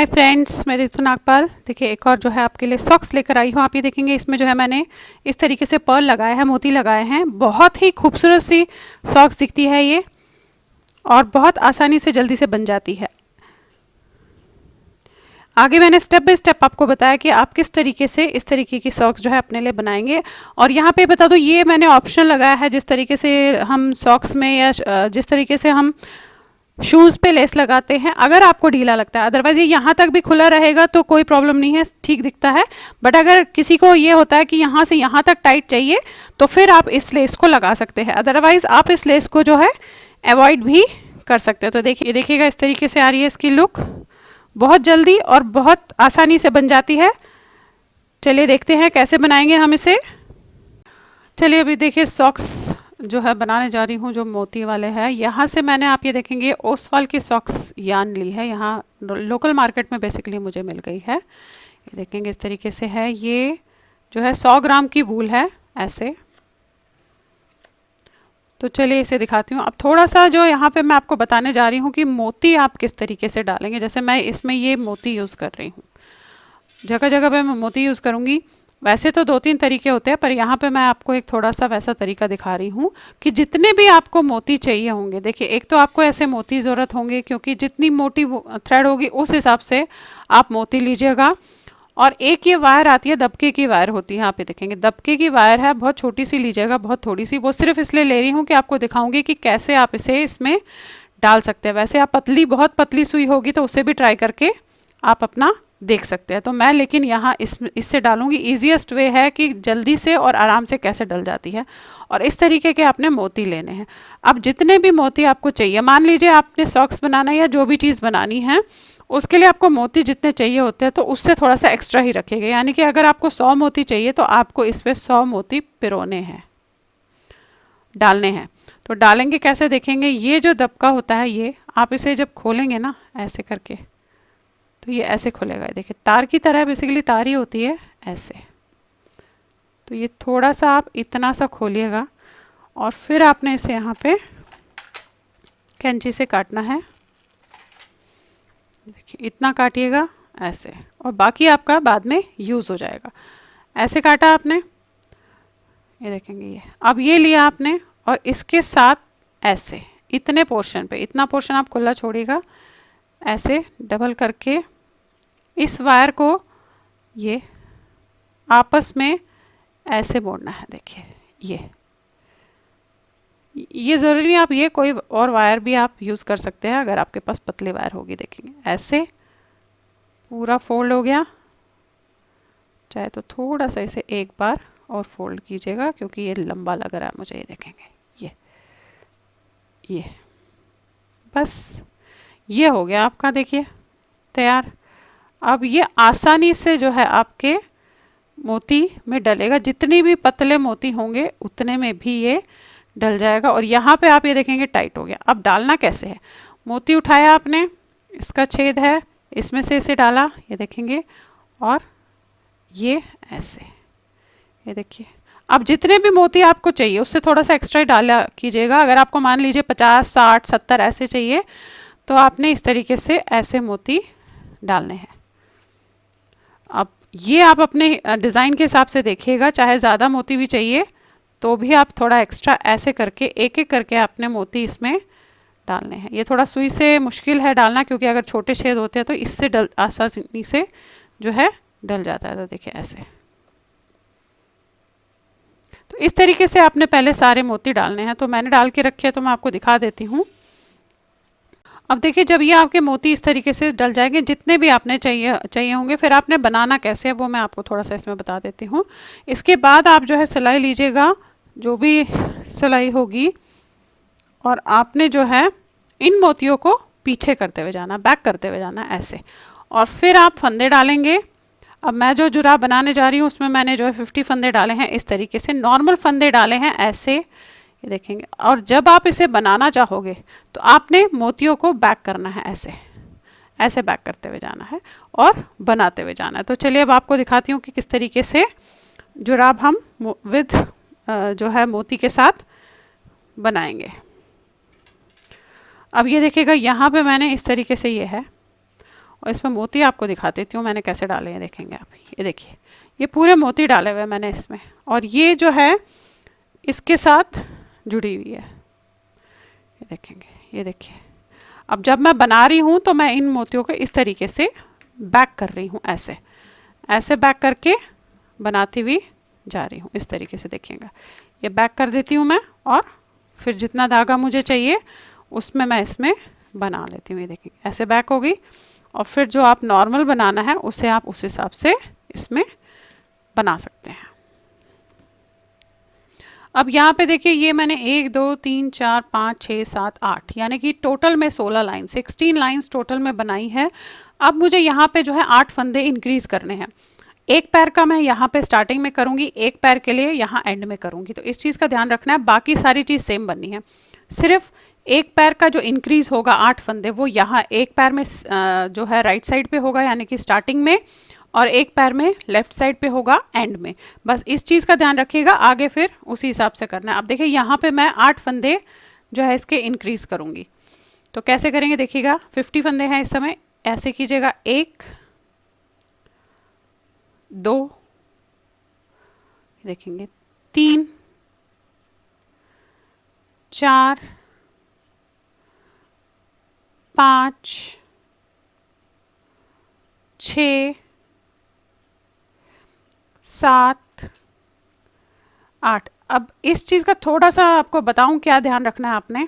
Hi friends, मैं रितु नागपाल। देखिए एक और जो है आपके लिए सॉक्स लेकर आई हूँ। आप ये देखेंगे इसमें जो है मैंने इस तरीके से पर्ल लगाए हैं, मोती लगाए हैं। बहुत ही खूबसूरत सी सॉक्स दिखती है ये और बहुत आसानी से जल्दी से बन जाती है। आगे मैंने स्टेप बाय स्टेप आपको बताया कि आप किस तरीके से इस तरीके की सॉक्स जो है अपने लिए बनाएंगे। और यहाँ पे बता दो, ये मैंने ऑप्शन लगाया है। जिस तरीके से हम सॉक्स में या जिस तरीके से हम शूज़ पे लेस लगाते हैं, अगर आपको ढीला लगता है, अदरवाइज ये यहाँ तक भी खुला रहेगा तो कोई प्रॉब्लम नहीं है, ठीक दिखता है। बट अगर किसी को ये होता है कि यहाँ से यहाँ तक टाइट चाहिए तो फिर आप इस लेस को लगा सकते हैं, अदरवाइज आप इस लेस को जो है अवॉइड भी कर सकते हैं। तो देखिएगा इस तरीके से आ रही है इसकी लुक। बहुत जल्दी और बहुत आसानी से बन जाती है। चलिए देखते हैं कैसे बनाएंगे हम इसे। चलिए अभी देखिए सॉक्स जो है बनाने जा रही हूँ, जो मोती वाले हैं। यहाँ से मैंने, आप ये देखेंगे, ओसवाल की सॉक्स यान ली है। यहाँ लोकल मार्केट में बेसिकली मुझे मिल गई है। ये देखेंगे इस तरीके से है। ये जो है 100 ग्राम की वूल है ऐसे। तो चलिए इसे दिखाती हूँ। अब थोड़ा सा जो यहाँ पे मैं आपको बताने जा रही हूँ कि मोती आप किस तरीके से डालेंगे। जैसे मैं इसमें ये मोती यूज़ कर रही हूँ, जगह जगह पे मैं मोती यूज़ करूँगी। वैसे तो 2-3 तरीके होते हैं, पर यहाँ पे मैं आपको एक थोड़ा सा वैसा तरीका दिखा रही हूँ कि जितने भी आपको मोती चाहिए होंगे, देखिए एक तो आपको ऐसे मोती ज़रूरत होंगे, क्योंकि जितनी मोटी थ्रेड होगी उस हिसाब से आप मोती लीजिएगा। और एक ये वायर आती है, दबके की वायर होती है। यहाँ पे देखेंगे दबके की वायर है, बहुत छोटी सी लीजिएगा, बहुत थोड़ी सी। वो सिर्फ इसलिए ले रही हूँ कि आपको दिखाऊंगी कि कैसे आप इसे इसमें डाल सकते हैं। वैसे आप बहुत पतली सुई होगी तो उसे भी ट्राई करके आप अपना देख सकते हैं। तो मैं लेकिन यहाँ इससे डालूंगी। ईजीएस्ट वे है कि जल्दी से और आराम से कैसे डल जाती है। और इस तरीके के आपने मोती लेने हैं। अब जितने भी मोती आपको चाहिए, मान लीजिए आपने सॉक्स बनाना है या जो भी चीज़ बनानी है, उसके लिए आपको मोती जितने चाहिए होते हैं तो उससे थोड़ा सा एक्स्ट्रा ही रखिएगा। यानी कि अगर आपको 100 मोती चाहिए तो आपको इस पर 100 मोती पिरोने हैं, डालने हैं। तो डालेंगे कैसे देखेंगे। ये जो दबका होता है, ये आप इसे जब खोलेंगे ना ऐसे करके, तो ये ऐसे खुलेगा। देखिए तार की तरह, बेसिकली तार ही होती है ऐसे। तो ये थोड़ा सा आप इतना सा खोलिएगा और फिर आपने इसे यहाँ पे कैंची से काटना है। देखिए इतना काटिएगा ऐसे, और बाकी आपका बाद में यूज़ हो जाएगा। ऐसे काटा आपने, ये देखेंगे ये। अब ये लिया आपने और इसके साथ ऐसे इतने पोर्शन पे, इतना पोर्शन आप खुला छोड़िएगा, ऐसे डबल करके इस वायर को ये आपस में ऐसे मोड़ना है। देखिए ये ज़रूरी नहीं, आप ये कोई और वायर भी आप यूज़ कर सकते हैं अगर आपके पास पतली वायर होगी। देखेंगे ऐसे पूरा फोल्ड हो गया। चाहे तो थोड़ा सा इसे एक बार और फोल्ड कीजिएगा, क्योंकि ये लंबा लग रहा है मुझे। ये देखेंगे ये बस ये हो गया आपका, देखिए तैयार। अब ये आसानी से जो है आपके मोती में डलेगा। जितनी भी पतले मोती होंगे उतने में भी ये डल जाएगा। और यहाँ पे आप ये देखेंगे टाइट हो गया। अब डालना कैसे है। मोती उठाया आपने, इसका छेद है, इसमें से इसे डाला, ये देखेंगे, और ये ऐसे, ये देखिए। अब जितने भी मोती आपको चाहिए उससे थोड़ा सा एक्स्ट्रा डाला कीजिएगा। अगर आपको मान लीजिए 50, 60, 70 ऐसे चाहिए तो आपने इस तरीके से ऐसे मोती डालने हैं। अब ये आप अपने डिज़ाइन के हिसाब से देखिएगा, चाहे ज़्यादा मोती भी चाहिए तो भी आप थोड़ा एक्स्ट्रा ऐसे करके एक एक करके आपने मोती इसमें डालने हैं। ये थोड़ा सुई से मुश्किल है डालना, क्योंकि अगर छोटे छेद होते हैं तो इससे आसानी से जो है डल जाता है। तो देखिए ऐसे, तो इस तरीके से आपने पहले सारे मोती डालने हैं। तो मैंने डाल के रखे हैं, तो मैं आपको दिखा देती हूँ। अब देखिए जब ये आपके मोती इस तरीके से डल जाएंगे, जितने भी आपने चाहिए होंगे, फिर आपने बनाना कैसे है वो मैं आपको थोड़ा सा इसमें बता देती हूँ। इसके बाद आप जो है सिलाई लीजिएगा, जो भी सिलाई होगी, और आपने जो है इन मोतियों को पीछे करते हुए जाना, बैक करते हुए जाना ऐसे। और फिर आप फंदे डालेंगे। अब मैं जो जुराब बनाने जा रही हूँ उसमें मैंने जो है 50 फंदे डाले हैं। इस तरीके से नॉर्मल फंदे डाले हैं ऐसे, ये देखेंगे। और जब आप इसे बनाना चाहोगे तो आपने मोतियों को बैक करना है, ऐसे बैक करते हुए जाना है और बनाते हुए जाना है। तो चलिए अब आपको दिखाती हूँ कि किस तरीके से जुराब हम विद जो है मोती के साथ बनाएंगे। अब ये देखिएगा यहाँ पे मैंने इस तरीके से ये है, और इसमें मोती आपको दिखा देती हूँ मैंने कैसे डाले हैं, देखेंगे आप। ये देखिए, ये पूरे मोती डाले हुए हैं मैंने इसमें, और ये जो है इसके साथ जुड़ी हुई है, ये देखेंगे। ये देखिए, अब जब मैं बना रही हूँ तो मैं इन मोतियों को इस तरीके से बैक कर रही हूँ, ऐसे ऐसे बैक करके बनाती हुई जा रही हूँ इस तरीके से, देखिएगा। ये बैक कर देती हूँ मैं, और फिर जितना धागा मुझे चाहिए उसमें मैं इसमें बना लेती हूँ। ये देखिए, ऐसे बैक हो गई, और फिर जो आप नॉर्मल बनाना है उसे आप उस हिसाब से इसमें बना सकते हैं। अब यहाँ पे देखिए, ये मैंने 1 2 3 4 5 6 7 8 यानी कि टोटल में 16 लाइन 16 लाइंस टोटल में बनाई है। अब मुझे यहाँ पे जो है 8 फंदे इंक्रीज़ करने हैं। एक पैर का मैं यहाँ पे स्टार्टिंग में करूँगी, एक पैर के लिए यहाँ एंड में करूँगी, तो इस चीज़ का ध्यान रखना है। बाकी सारी चीज़ सेम बननी है, सिर्फ एक पैर का जो इंक्रीज़ होगा 8 फंदे वो यहाँ एक पैर में जो है राइट साइड पे होगा यानी कि स्टार्टिंग में, और एक पैर में लेफ्ट साइड पे होगा एंड में। बस इस चीज़ का ध्यान रखिएगा, आगे फिर उसी हिसाब से करना है। अब देखिए, यहाँ पे मैं 8 फंदे जो है इसके इंक्रीज़ करूँगी, तो कैसे करेंगे देखिएगा। 50 फंदे हैं इस समय, ऐसे कीजिएगा। 1 2 देखेंगे, 3 4 5 6 7 8। अब इस चीज़ का थोड़ा सा आपको बताऊं क्या ध्यान रखना है आपने।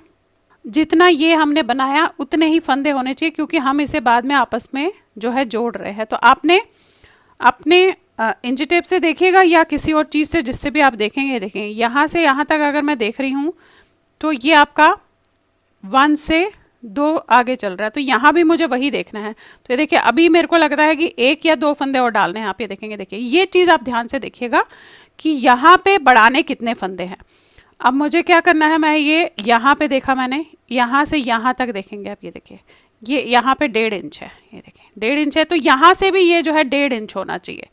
जितना ये हमने बनाया उतने ही फंदे होने चाहिए, क्योंकि हम इसे बाद में आपस में जो है जोड़ रहे हैं। तो आपने अपने इंची टेप से देखिएगा या किसी और चीज़ से, जिससे भी आप देखेंगे, देखेंगे यहाँ से यहाँ तक अगर मैं देख रही हूँ तो ये आपका 1 से 2 आगे चल रहा है, तो यहाँ भी मुझे वही देखना है। तो ये देखिए, अभी मेरे को लगता है कि 1 या 2 फंदे और डालने हैं। आप ये देखेंगे, देखिए ये चीज़ आप ध्यान से देखिएगा कि यहाँ पे बढ़ाने कितने फंदे हैं। अब मुझे क्या करना है, मैं ये यहाँ पे देखा मैंने, यहाँ से यहाँ तक देखेंगे आप। ये देखिए, ये यहाँ पे 1.5 इंच है, ये देखिए 1.5 इंच है, तो यहाँ से भी ये जो है 1.5 इंच होना चाहिए।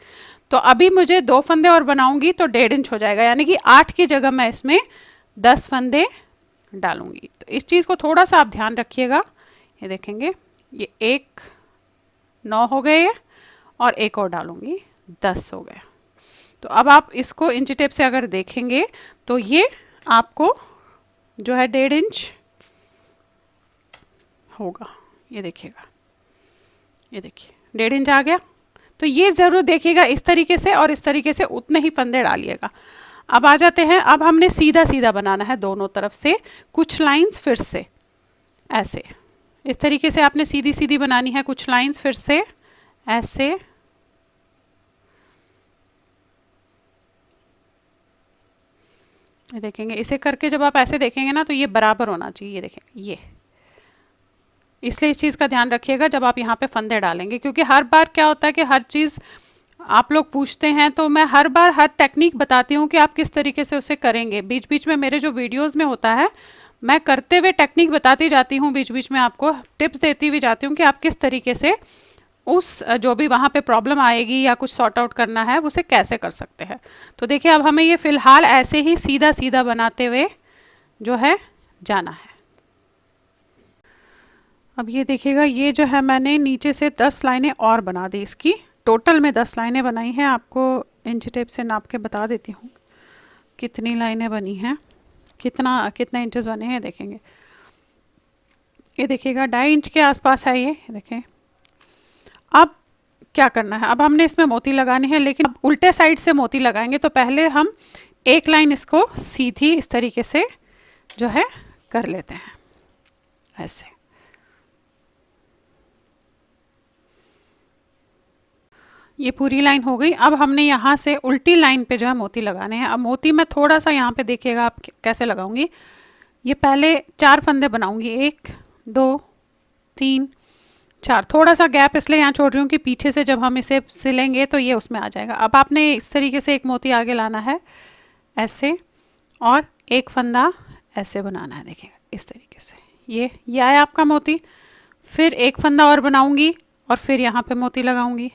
तो अभी मुझे 2 फंदे और बनाऊंगी तो 1.5 इंच हो जाएगा, यानी कि 8 की जगह मैं इसमें 10 फंदे डालूंगी। तो इस चीज़ को थोड़ा सा आप ध्यान रखिएगा। ये देखेंगे, ये 1 9 हो गए, और एक और डालूंगी 10 हो गए। तो अब आप इसको इंची टेप से अगर देखेंगे तो ये आपको जो है 1.5 इंच होगा। ये देखिएगा, ये देखिए 1.5 इंच आ गया। तो ये ज़रूर देखिएगा इस तरीके से, और इस तरीके से उतने ही फंदे डालिएगा। अब आ जाते हैं, अब हमने सीधा सीधा बनाना है दोनों तरफ से कुछ लाइंस, फिर से ऐसे इस तरीके से आपने सीधी सीधी बनानी है कुछ लाइंस, फिर से ऐसे ये देखेंगे। इसे करके जब आप ऐसे देखेंगे ना तो ये बराबर होना चाहिए, ये देखेंगे ये। इसलिए इस चीज़ का ध्यान रखिएगा जब आप यहाँ पे फंदे डालेंगे, क्योंकि हर बार क्या होता है कि हर चीज़ आप लोग पूछते हैं, तो मैं हर बार हर टेक्निक बताती हूँ कि आप किस तरीके से उसे करेंगे। बीच बीच में मेरे जो वीडियोस में होता है, मैं करते हुए टेक्निक बताती जाती हूँ, बीच बीच में आपको टिप्स देती हुई जाती हूँ कि आप किस तरीके से उस जो भी वहाँ पे प्रॉब्लम आएगी या कुछ सॉर्ट आउट करना है उसे कैसे कर सकते हैं। तो देखिए, अब हमें ये फ़िलहाल ऐसे ही सीधा सीधा बनाते हुए जो है जाना है। अब ये देखिएगा, ये जो है मैंने नीचे से 10 लाइनें और बना दी इसकी। टोटल में 10 लाइनें बनाई हैं। आपको इंच टेप से नाप के बता देती हूँ कितनी लाइनें बनी हैं, कितने इंचेस बने हैं, देखेंगे। ये देखिएगा 2.5 इंच के आसपास है ये, देखें। अब क्या करना है, अब हमने इसमें मोती लगाने हैं, लेकिन अब उल्टे साइड से मोती लगाएंगे। तो पहले हम एक लाइन इसको सीधी इस तरीके से जो है कर लेते हैं, ऐसे। ये पूरी लाइन हो गई। अब हमने यहाँ से उल्टी लाइन पे जो है मोती लगाने हैं। अब मोती मैं थोड़ा सा यहाँ पे देखिएगा आप कैसे लगाऊंगी। ये पहले 4 फंदे बनाऊंगी, 1 2 3 4। थोड़ा सा गैप इसलिए यहाँ छोड़ रही हूँ कि पीछे से जब हम इसे सिलेंगे तो ये उसमें आ जाएगा। अब आपने इस तरीके से एक मोती आगे लाना है ऐसे, और एक फंदा ऐसे बनाना है, देखिएगा इस तरीके से। ये आया आपका मोती। फिर एक फंदा और बनाऊंगी और फिर यहाँ पे मोती लगाऊंगी।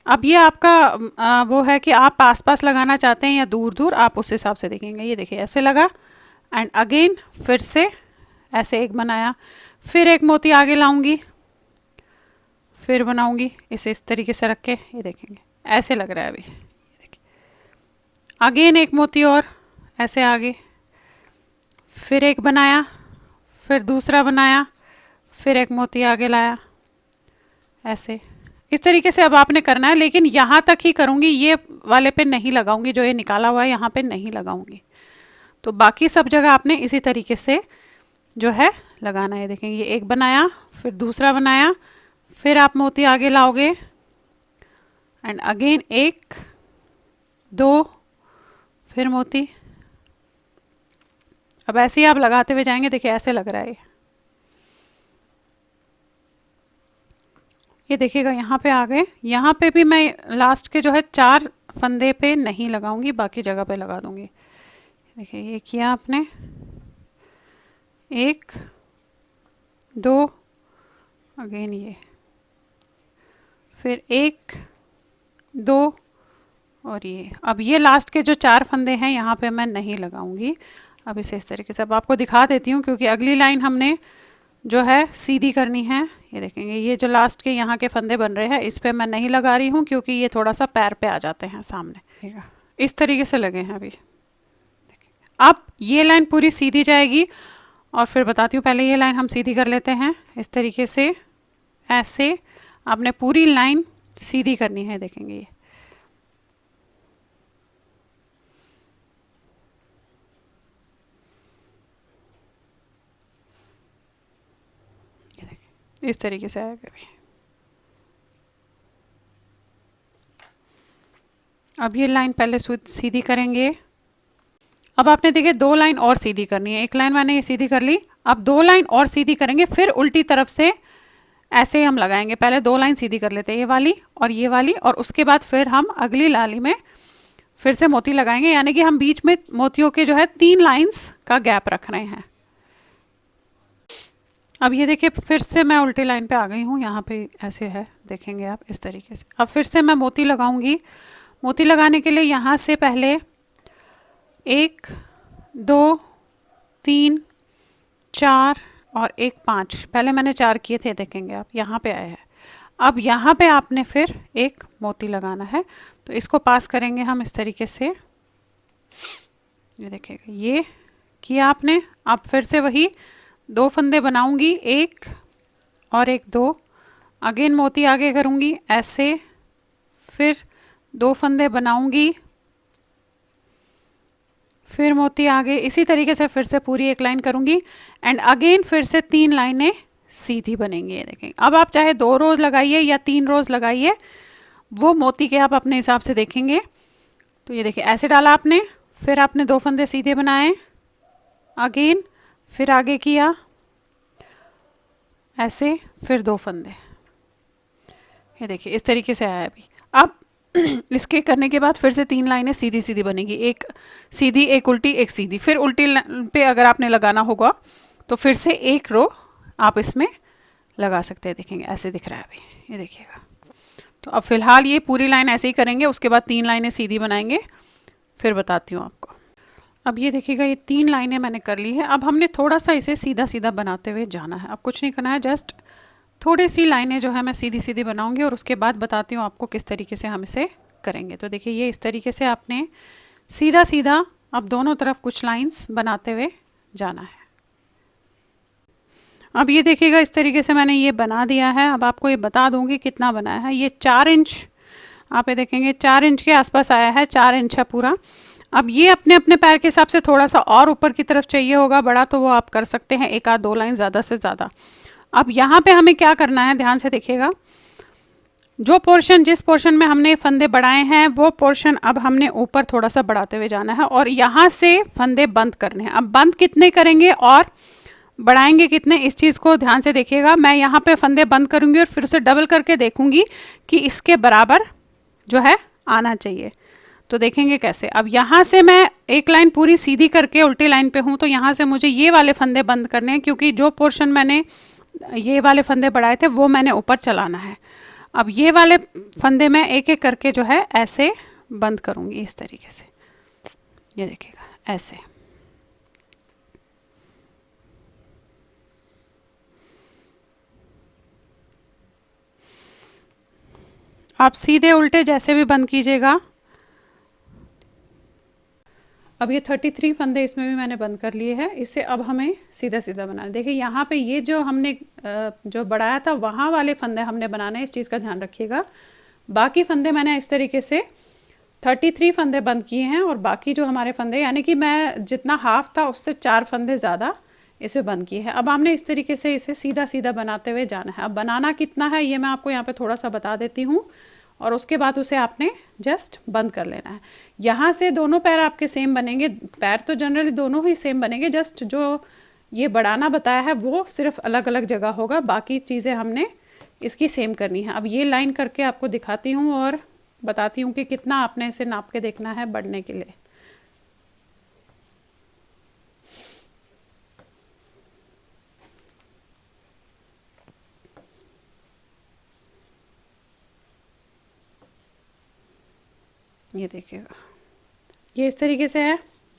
अब ये आपका वो है कि आप पास पास लगाना चाहते हैं या दूर दूर, आप उस हिसाब से देखेंगे। ये देखिए ऐसे लगा, एंड अगेन फिर से ऐसे एक बनाया, फिर एक मोती आगे लाऊंगी, फिर बनाऊंगी इसे इस तरीके से रख के, ये देखेंगे ऐसे लग रहा है अभी। ये देखिए अगेन एक मोती और ऐसे आगे, फिर एक बनाया, फिर दूसरा बनाया, फिर एक मोती आगे लाया, ऐसे इस तरीके से अब आपने करना है। लेकिन यहाँ तक ही करूँगी, ये वाले पे नहीं लगाऊंगी, जो ये निकाला हुआ है यहाँ पे नहीं लगाऊंगी। तो बाकी सब जगह आपने इसी तरीके से जो है लगाना है। देखेंगे ये एक बनाया, फिर दूसरा बनाया, फिर आप मोती आगे लाओगे एंड अगेन एक, दो, फिर मोती। अब ऐसे ही आप लगाते हुए जाएंगे। देखिए ऐसे लग रहा है ये देखिएगा यहाँ पे आ गए। यहाँ पे भी मैं लास्ट के जो है 4 फंदे पे नहीं लगाऊंगी, बाकी जगह पे लगा दूंगी। देखिए ये किया आपने, 1, 2, अगेन ये, फिर 1, 2 और ये। अब ये लास्ट के जो 4 फंदे हैं यहाँ पे मैं नहीं लगाऊंगी। अब इसे इस तरीके से अब आपको दिखा देती हूँ, क्योंकि अगली लाइन हमने जो है सीधी करनी है। ये देखेंगे ये जो लास्ट के यहाँ के फंदे बन रहे हैं, इस पे मैं नहीं लगा रही हूँ, क्योंकि ये थोड़ा सा पैर पे आ जाते हैं सामने। ठीक है, इस तरीके से लगे हैं अभी। अब ये लाइन पूरी सीधी जाएगी और फिर बताती हूँ। पहले ये लाइन हम सीधी कर लेते हैं इस तरीके से, ऐसे आपने पूरी लाइन सीधी करनी है। देखेंगे ये इस तरीके से आएगा अभी। अब ये लाइन पहले सीधी करेंगे। अब आपने देखिए 2 लाइन और सीधी करनी है। एक लाइन मैंने ये सीधी कर ली, अब 2 लाइन और सीधी करेंगे, फिर उल्टी तरफ से ऐसे हम लगाएंगे। पहले 2 लाइन सीधी कर लेते हैं, ये वाली और ये वाली, और उसके बाद फिर हम अगली लाली में फिर से मोती लगाएंगे। यानी कि हम बीच में मोतियों के जो है 3 लाइंस का गैप रख रहे हैं। अब ये देखिए फिर से मैं उल्टी लाइन पे आ गई हूँ। यहाँ पे ऐसे है, देखेंगे आप इस तरीके से। अब फिर से मैं मोती लगाऊंगी। मोती लगाने के लिए यहाँ से पहले 1, 2, 3, 4 और एक 5, पहले मैंने 4 किए थे। देखेंगे आप यहाँ पे आए हैं। अब यहाँ पे आपने फिर एक मोती लगाना है, तो इसको पास करेंगे हम इस तरीके से। ये देखिएगा ये किया आपने। अब फिर से वही 2 फंदे बनाऊंगी, 1 और एक 2, अगेन मोती आगे करूंगी ऐसे, फिर 2 फंदे बनाऊंगी, फिर मोती आगे, इसी तरीके से फिर से पूरी एक लाइन करूंगी एंड अगेन फिर से 3 लाइनें सीधी बनेंगी। ये देखें। अब आप चाहे 2 रोज़ लगाइए या 3 रोज़ लगाइए, वो मोती के आप अपने हिसाब से देखेंगे। तो ये देखिए ऐसे डाला आपने, फिर आपने 2 फंदे सीधे बनाए, अगेन फिर आगे किया ऐसे, फिर 2 फंदे। ये देखिए इस तरीके से आया अभी। अब इसके करने के बाद फिर से 3 लाइनें सीधी सीधी बनेगी, एक सीधी, एक उल्टी, एक सीधी। फिर उल्टी पे अगर आपने लगाना होगा तो फिर से एक रो आप इसमें लगा सकते हैं। देखेंगे ऐसे दिख रहा है अभी, ये देखिएगा। तो अब फिलहाल ये पूरी लाइन ऐसे ही करेंगे, उसके बाद 3 लाइनें सीधी बनाएंगे, फिर बताती हूँ आपको। अब ये देखिएगा ये 3 लाइनें मैंने कर ली है। अब हमने थोड़ा सा इसे सीधा सीधा बनाते हुए जाना है। अब कुछ नहीं करना है, जस्ट थोड़ी सी लाइनें जो है मैं सीधी सीधी बनाऊंगी और उसके बाद बताती हूँ आपको किस तरीके से हम इसे करेंगे। तो देखिए ये इस तरीके से आपने सीधा सीधा अब दोनों तरफ कुछ लाइंस बनाते हुए जाना है। अब ये देखिएगा इस तरीके से मैंने ये बना दिया है। अब आपको ये बता दूंगी कितना बनाया है। ये 4 इंच, आप ये देखेंगे 4 इंच के आसपास आया है, 4 इंच है पूरा। अब ये अपने अपने पैर के हिसाब से थोड़ा सा और ऊपर की तरफ चाहिए होगा बड़ा, तो वो आप कर सकते हैं, 1 आध 2 लाइन ज़्यादा से ज़्यादा। अब यहाँ पे हमें क्या करना है, ध्यान से देखिएगा। जो पोर्शन, जिस पोर्शन में हमने फंदे बढ़ाए हैं, वो पोर्शन अब हमने ऊपर थोड़ा सा बढ़ाते हुए जाना है और यहाँ से फंदे बंद करने हैं। अब बंद कितने करेंगे और बढ़ाएंगे कितने, इस चीज़ को ध्यान से देखिएगा। मैं यहाँ पे फंदे बंद करूँगी और फिर उसे डबल करके देखूँगी कि इसके बराबर जो है आना चाहिए। तो देखेंगे कैसे। अब यहाँ से मैं एक लाइन पूरी सीधी करके उल्टी लाइन पे हूँ, तो यहाँ से मुझे ये वाले फंदे बंद करने हैं, क्योंकि जो पोर्शन मैंने ये वाले फंदे बढ़ाए थे वो मैंने ऊपर चलाना है। अब ये वाले फंदे मैं एक एक करके जो है ऐसे बंद करूँगी इस तरीके से। ये देखिएगा ऐसे। आप सीधे उल्टे जैसे भी बंद कीजिएगा। अब ये 33 फंदे इसमें भी मैंने बंद कर लिए हैं। इससे अब हमें सीधा सीधा बनाना। देखिए यहाँ पे ये जो हमने जो बढ़ाया था वहाँ वाले फंदे हमने बनाने हैं, इस चीज़ का ध्यान रखिएगा। बाकी फंदे मैंने इस तरीके से 33 फंदे बंद किए हैं और बाकी जो हमारे फंदे यानी कि मैं जितना हाफ था उससे 4 फंदे ज़्यादा इसे बंद किए हैं। अब हमने इस तरीके से इसे सीधा सीधा बनाते हुए जाना है। अब बनाना कितना है ये मैं आपको यहाँ पे थोड़ा सा बता देती हूँ और उसके बाद उसे आपने जस्ट बंद कर लेना है। यहाँ से दोनों पैर आपके सेम बनेंगे, पैर तो जनरली दोनों ही सेम बनेंगे, जस्ट जो ये बढ़ाना बताया है वो सिर्फ अलग अलग जगह होगा, बाकी चीज़ें हमने इसकी सेम करनी है। अब ये लाइन करके आपको दिखाती हूँ और बताती हूँ कि कितना आपने इसे नाप के देखना है बढ़ने के लिए। ये देखिएगा, ये इस तरीके से है,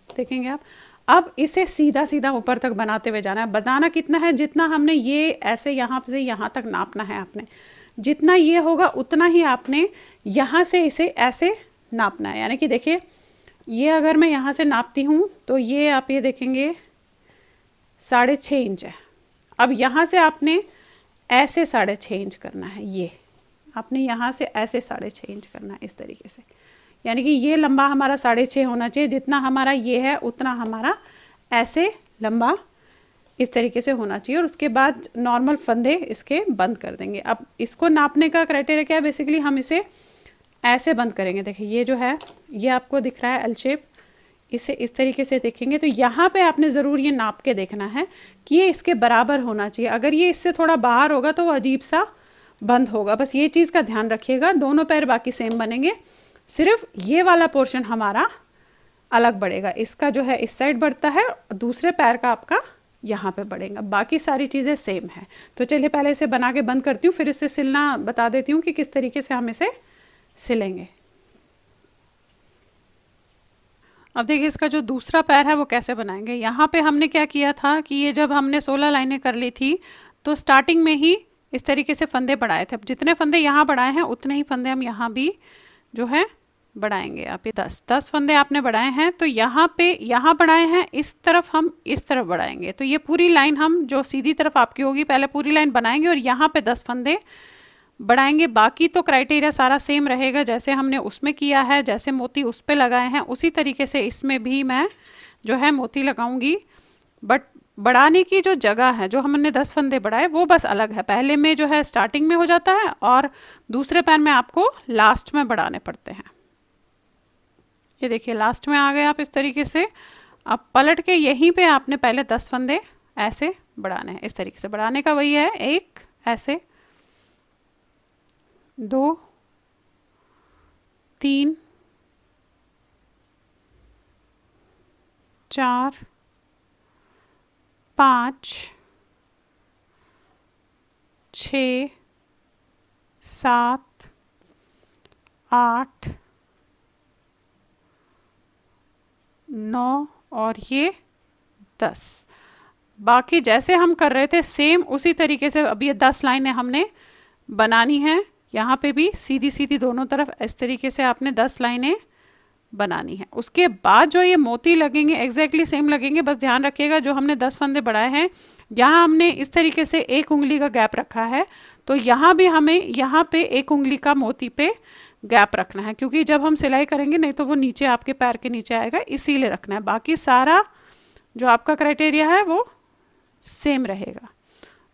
देखेंगे आप। अब इसे सीधा सीधा ऊपर तक बनाते हुए जाना है। बनाना कितना है, जितना हमने ये ऐसे यहाँ से यहाँ तक नापना है आपने, जितना ये होगा उतना ही आपने यहाँ से इसे ऐसे नापना है। यानी कि देखिए ये अगर मैं यहाँ से नापती हूँ तो ये आप ये देखेंगे 6.5 इंच है। अब यहाँ से आपने ऐसे 6.5 इंच करना है, ये आपने यहाँ से ऐसे 6.5 इंच करना है इस तरीके से। यानी कि ये लंबा हमारा 6.5 होना चाहिए, जितना हमारा ये है उतना हमारा ऐसे लंबा इस तरीके से होना चाहिए। और उसके बाद नॉर्मल फंदे इसके बंद कर देंगे। अब इसको नापने का क्राइटेरिया क्या है, बेसिकली हम इसे ऐसे बंद करेंगे। देखिए ये जो है ये आपको दिख रहा है एल शेप, इसे इस तरीके से देखेंगे तो यहाँ पे आपने ज़रूर ये नाप के देखना है कि ये इसके बराबर होना चाहिए। अगर ये इससे थोड़ा बाहर होगा तो वो अजीब सा बंद होगा, बस ये चीज़ का ध्यान रखिएगा। दोनों पैर बाकी सेम बनेंगे, सिर्फ ये वाला पोर्शन हमारा अलग बढ़ेगा। इसका जो है इस साइड बढ़ता है, दूसरे पैर का आपका यहाँ पे बढ़ेगा, बाकी सारी चीज़ें सेम है। तो चलिए पहले इसे बना के बंद करती हूँ, फिर इसे सिलना बता देती हूँ कि किस तरीके से हम इसे सिलेंगे। अब देखिए इसका जो दूसरा पैर है वो कैसे बनाएंगे। यहाँ पे हमने क्या किया था कि ये जब हमने 16 लाइनें कर ली थी तो स्टार्टिंग में ही इस तरीके से फंदे बढ़ाए थे। अब जितने फंदे यहाँ बढ़ाए हैं उतने ही फंदे हम यहाँ भी जो है बढ़ाएंगे। आप ये 10 फंदे आपने बढ़ाए हैं तो यहाँ पे यहाँ बढ़ाए हैं, इस तरफ हम इस तरफ बढ़ाएंगे। तो ये पूरी लाइन हम जो सीधी तरफ आपकी होगी पहले पूरी लाइन बनाएंगे और यहाँ पे 10 फंदे बढ़ाएंगे। बाकी तो क्राइटेरिया सारा सेम रहेगा, जैसे हमने उसमें किया है, जैसे मोती उस पे लगाए हैं उसी तरीके से इसमें भी मैं जो है मोती लगाऊंगी। बट बढ़ाने की जो जगह है, जो हमने 10 फंदे बढ़ाए वो बस अलग है। पहले में जो है स्टार्टिंग में हो जाता है और दूसरे पैर में आपको लास्ट में बढ़ाने पड़ते हैं। ये देखिए लास्ट में आ गए आप इस तरीके से। अब पलट के यहीं पे आपने पहले 10 फंदे ऐसे बढ़ाने हैं। इस तरीके से बढ़ाने का वही है, एक ऐसे, 2, 3, 4, 5, 6, 7, 8, 9 और ये 10। बाकी जैसे हम कर रहे थे सेम उसी तरीके से अब ये 10 लाइनें हमने बनानी है। यहाँ पे भी सीधी सीधी दोनों तरफ इस तरीके से आपने 10 लाइनें बनानी है। उसके बाद जो ये मोती लगेंगे एग्जैक्टली सेम लगेंगे, बस ध्यान रखिएगा जो हमने 10 फंदे बढ़ाए हैं यहाँ हमने इस तरीके से 1 उंगली का गैप रखा है, तो यहाँ भी हमें यहाँ पे 1 उंगली का मोती पे गैप रखना है, क्योंकि जब हम सिलाई करेंगे नहीं तो वो नीचे आपके पैर के नीचे आएगा, इसीलिए रखना है। बाकी सारा जो आपका क्राइटेरिया है वो सेम रहेगा।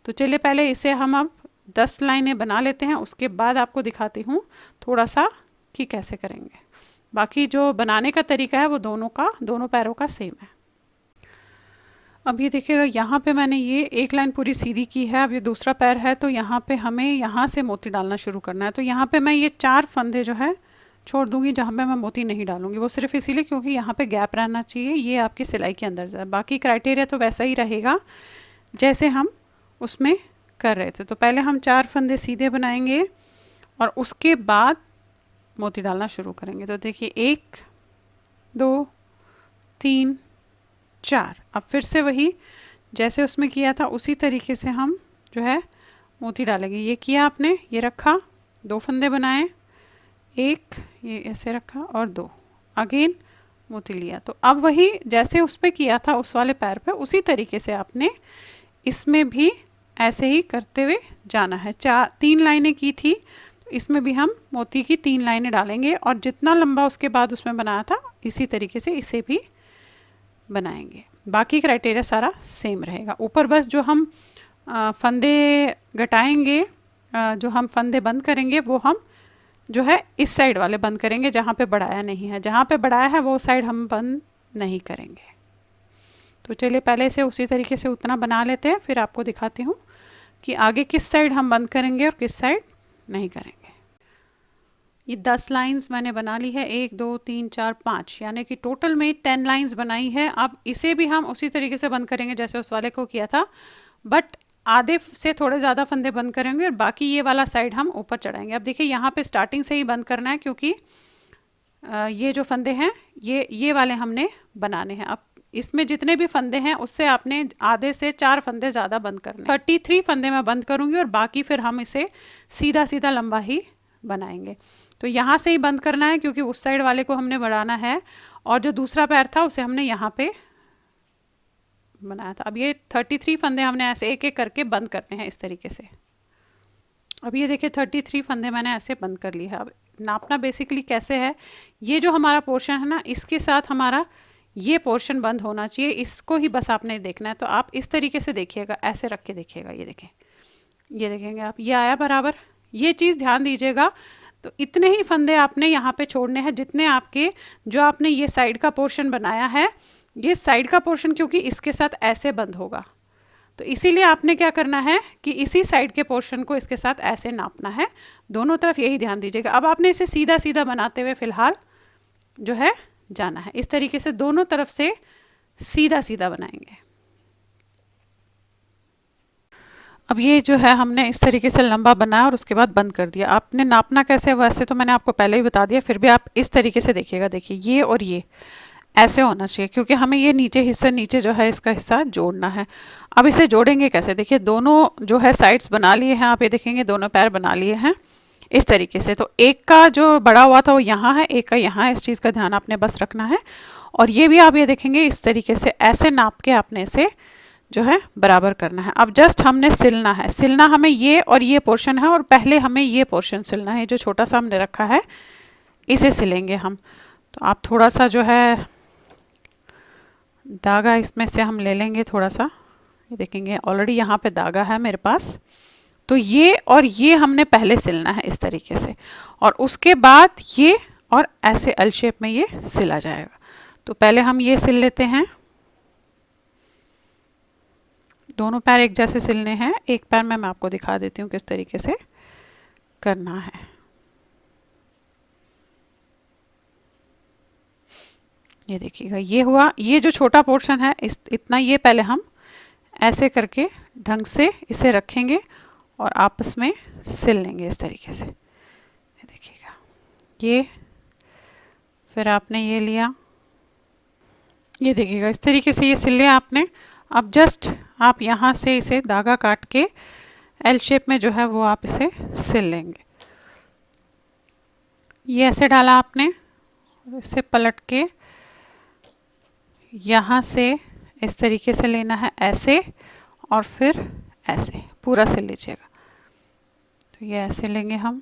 तो चलिए पहले इसे हम अब 10 लाइनें बना लेते हैं, उसके बाद आपको दिखाती हूँ थोड़ा सा कि कैसे करेंगे। बाकी जो बनाने का तरीका है वो दोनों पैरों का सेम है। अब ये देखिएगा यहाँ पे मैंने ये एक लाइन पूरी सीधी की है। अब ये दूसरा पैर है तो यहाँ पे हमें यहाँ से मोती डालना शुरू करना है। तो यहाँ पे मैं ये 4 फंदे जो है छोड़ दूँगी जहाँ पे मैं मोती नहीं डालूँगी, वो सिर्फ इसीलिए क्योंकि यहाँ पे गैप रहना चाहिए, ये आपकी सिलाई के अंदर जाए। बाकी क्राइटेरिया तो वैसा ही रहेगा जैसे हम उसमें कर रहे थे। तो पहले हम 4 फंदे सीधे बनाएंगे और उसके बाद मोती डालना शुरू करेंगे। तो देखिए 1, 2, 3, 4। अब फिर से वही जैसे उसमें किया था उसी तरीके से हम जो है मोती डालेंगे। ये किया आपने, ये रखा, 2 फंदे बनाए, एक ये ऐसे रखा और 2 अगेन मोती लिया। तो अब वही जैसे उस पे किया था उस वाले पैर पे, उसी तरीके से आपने इसमें भी ऐसे ही करते हुए जाना है। 3 लाइनें की थी, तो इसमें भी हम मोती की 3 लाइनें डालेंगे और जितना लंबा उसके बाद उसमें बनाया था इसी तरीके से इसे भी बनाएंगे। बाकी क्राइटेरिया सारा सेम रहेगा। ऊपर बस जो हम फंदे घटाएंगे, जो हम फंदे बंद करेंगे वो हम जो है इस साइड वाले बंद करेंगे जहाँ पे बढ़ाया नहीं है। जहाँ पे बढ़ाया है वो साइड हम बंद नहीं करेंगे। तो चलिए पहले से उसी तरीके से उतना बना लेते हैं, फिर आपको दिखाती हूँ कि आगे किस साइड हम बंद करेंगे और किस साइड नहीं करेंगे। ये 10 लाइंस मैंने बना ली है, 1 2 3 4 5, यानी कि टोटल में 10 लाइंस बनाई है। अब इसे भी हम उसी तरीके से बंद करेंगे जैसे उस वाले को किया था, बट आधे से थोड़े ज़्यादा फंदे बंद करेंगे और बाकी ये वाला साइड हम ऊपर चढ़ाएंगे। अब देखिए यहाँ पे स्टार्टिंग से ही बंद करना है, क्योंकि ये जो फंदे हैं ये वाले हमने बनाने हैं। अब इसमें जितने भी फंदे हैं उससे आपने आधे से 4 फंदे ज़्यादा बंद करने। 33 फंदे मैं बंद करूँगी और बाकी फिर हम इसे सीधा सीधा लंबा ही बनाएंगे। तो यहाँ से ही बंद करना है क्योंकि उस साइड वाले को हमने बढ़ाना है, और जो दूसरा पैर था उसे हमने यहाँ पे बनाया था। अब ये 33 फंदे हमने ऐसे एक एक करके बंद करने हैं इस तरीके से। अब ये देखिए 33 फंदे मैंने ऐसे बंद कर लिए हैं। अब नापना बेसिकली कैसे है, ये जो हमारा पोर्शन है ना, इसके साथ हमारा ये पोर्शन बंद होना चाहिए, इसको ही बस आपने देखना है। तो आप इस तरीके से देखिएगा, ऐसे रख के देखिएगा, ये देखें, ये देखेंगे आप, ये आया बराबर, ये चीज़ ध्यान दीजिएगा। तो इतने ही फंदे आपने यहाँ पे छोड़ने हैं जितने आपके, जो आपने ये साइड का पोर्शन बनाया है, ये साइड का पोर्शन क्योंकि इसके साथ ऐसे बंद होगा, तो इसीलिए आपने क्या करना है कि इसी साइड के पोर्शन को इसके साथ ऐसे नापना है, दोनों तरफ यही ध्यान दीजिएगा। अब आपने इसे सीधा सीधा बनाते हुए फ़िलहाल जो है जाना है, इस तरीके से दोनों तरफ से सीधा सीधा बनाएंगे। अब ये जो है हमने इस तरीके से लंबा बनाया और उसके बाद बंद कर दिया। आपने नापना कैसे है वैसे तो मैंने आपको पहले ही बता दिया, फिर भी आप इस तरीके से देखिएगा। देखिए ये और ये ऐसे होना चाहिए, क्योंकि हमें ये नीचे जो है इसका हिस्सा जोड़ना है। अब इसे जोड़ेंगे कैसे, देखिए दोनों जो है साइड्स बना लिए हैं, आप ये देखेंगे दोनों पैर बना लिए हैं इस तरीके से। तो एक का जो बड़ा हुआ था वो यहाँ है, एक का यहाँ है, इस चीज़ का ध्यान आपने बस रखना है। और ये भी आप ये देखेंगे इस तरीके से ऐसे नाप के आपने इसे जो है बराबर करना है। अब जस्ट हमने सिलना है, सिलना हमें ये और ये पोर्शन है, और पहले हमें ये पोर्शन सिलना है, जो छोटा सा हमने रखा है इसे सिलेंगे हम। तो आप थोड़ा सा जो है धागा इसमें से हम ले लेंगे थोड़ा सा, ये देखेंगे ऑलरेडी यहाँ पे धागा है मेरे पास। तो ये और ये हमने पहले सिलना है इस तरीके से, और उसके बाद ये और ऐसे एल शेप में ये सिला जाएगा। तो पहले हम ये सिल लेते हैं, दोनों पैर एक जैसे सिलने हैं। एक पैर में मैं आपको दिखा देती हूँ किस तरीके से करना है। ये देखिएगा ये हुआ, ये जो छोटा पोर्शन है इतना ये पहले हम ऐसे करके ढंग से इसे रखेंगे और आपस में सिल लेंगे इस तरीके से। ये देखिएगा, ये फिर आपने ये लिया, ये देखिएगा इस तरीके से ये सिल लिया आपने। अब जस्ट आप यहाँ से इसे धागा काट के एल शेप में जो है वो आप इसे सिल लेंगे। ये ऐसे डाला आपने, इसे पलट के यहाँ से इस तरीके से लेना है ऐसे, और फिर ऐसे पूरा सिल लीजिएगा। तो ये ऐसे लेंगे हम।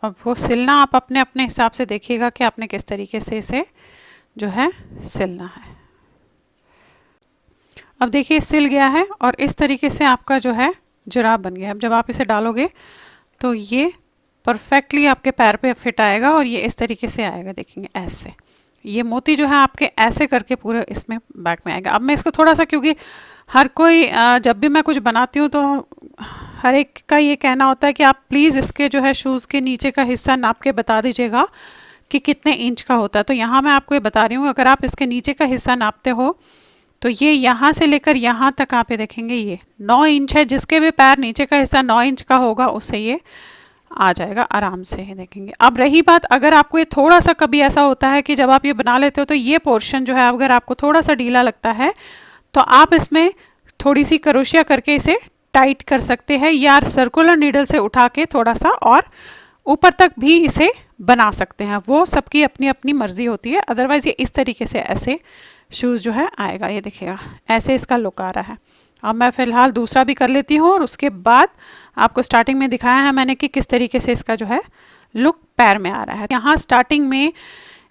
अब वो सिलना आप अपने अपने हिसाब से देखिएगा कि आपने किस तरीके से इसे जो है सिलना है। अब देखिए सिल गया है और इस तरीके से आपका जो है जुराब बन गया। अब जब आप इसे डालोगे तो ये परफेक्टली आपके पैर पे फिट आएगा और ये इस तरीके से आएगा, देखेंगे ऐसे। ये मोती जो है आपके ऐसे करके पूरे इसमें बैक में आएगा। अब मैं इसको थोड़ा सा, क्योंकि हर कोई जब भी मैं कुछ बनाती हूँ तो हर एक का ये कहना होता है कि आप प्लीज़ इसके जो है शूज़ के नीचे का हिस्सा नाप के बता दीजिएगा कि कितने इंच का होता है। तो यहाँ मैं आपको ये बता रही हूँ, अगर आप इसके नीचे का हिस्सा नापते हो तो ये यहाँ से लेकर यहाँ तक आप ये देखेंगे ये 9 इंच है। जिसके भी पैर नीचे का हिस्सा 9 इंच का होगा उससे ये आ जाएगा आराम से, ये देखेंगे। अब रही बात, अगर आपको ये थोड़ा सा कभी ऐसा होता है कि जब आप ये बना लेते हो तो ये पोर्शन जो है अगर आपको थोड़ा सा ढीला लगता है तो आप इसमें थोड़ी सी क्रोशिया करके इसे टाइट कर सकते हैं, या सर्कुलर नीडल से उठा के थोड़ा सा और ऊपर तक भी इसे बना सकते हैं, वो सबकी अपनी अपनी मर्ज़ी होती है। अदरवाइज़ ये इस तरीके से ऐसे शूज़ जो है आएगा, ये देखिएगा ऐसे इसका लुक आ रहा है। अब मैं फ़िलहाल दूसरा भी कर लेती हूँ और उसके बाद आपको स्टार्टिंग में दिखाया है मैंने कि किस तरीके से इसका जो है लुक पैर में आ रहा है। यहाँ स्टार्टिंग में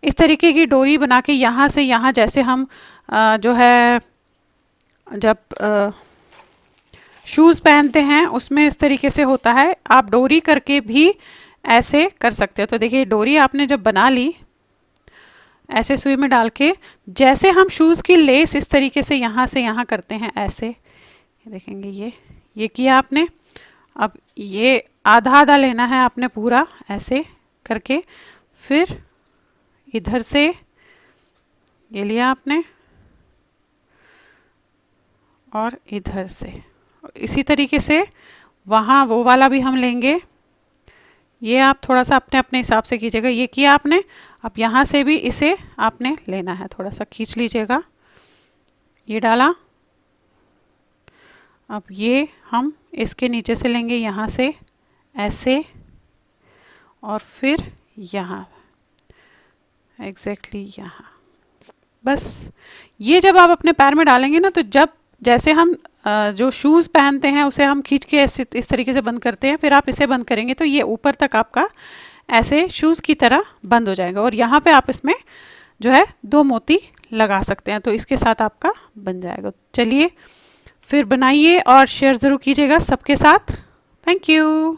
इस तरीके की डोरी बना के यहाँ से यहाँ, जैसे हम जो है जब शूज़ पहनते हैं उसमें इस तरीके से होता है, आप डोरी करके भी ऐसे कर सकते हो। तो देखिए डोरी आपने जब बना ली ऐसे सुई में डाल के, जैसे हम शूज़ की लेस इस तरीके से यहाँ करते हैं ऐसे, देखेंगे ये किया आपने। अब ये आधा आधा लेना है आपने पूरा ऐसे करके, फिर इधर से ये लिया आपने और इधर से, इसी तरीके से वहाँ वो वाला भी हम लेंगे। ये आप थोड़ा सा अपने अपने हिसाब से कीजिएगा। ये किया आपने, अब यहाँ से भी इसे आपने लेना है, थोड़ा सा खींच लीजिएगा, ये डाला। अब ये हम इसके नीचे से लेंगे यहाँ से ऐसे, और फिर यहाँ एग्जैक्टली यहाँ। बस ये जब आप अपने पैर में डालेंगे ना, तो जब जैसे हम जो शूज़ पहनते हैं उसे हम खींच के ऐसे इस तरीके से बंद करते हैं, फिर आप इसे बंद करेंगे तो ये ऊपर तक आपका ऐसे शूज़ की तरह बंद हो जाएगा। और यहाँ पे आप इसमें जो है 2 मोती लगा सकते हैं, तो इसके साथ आपका बन जाएगा। चलिए फिर बनाइए और शेयर ज़रूर कीजिएगा सबके साथ। Thank you.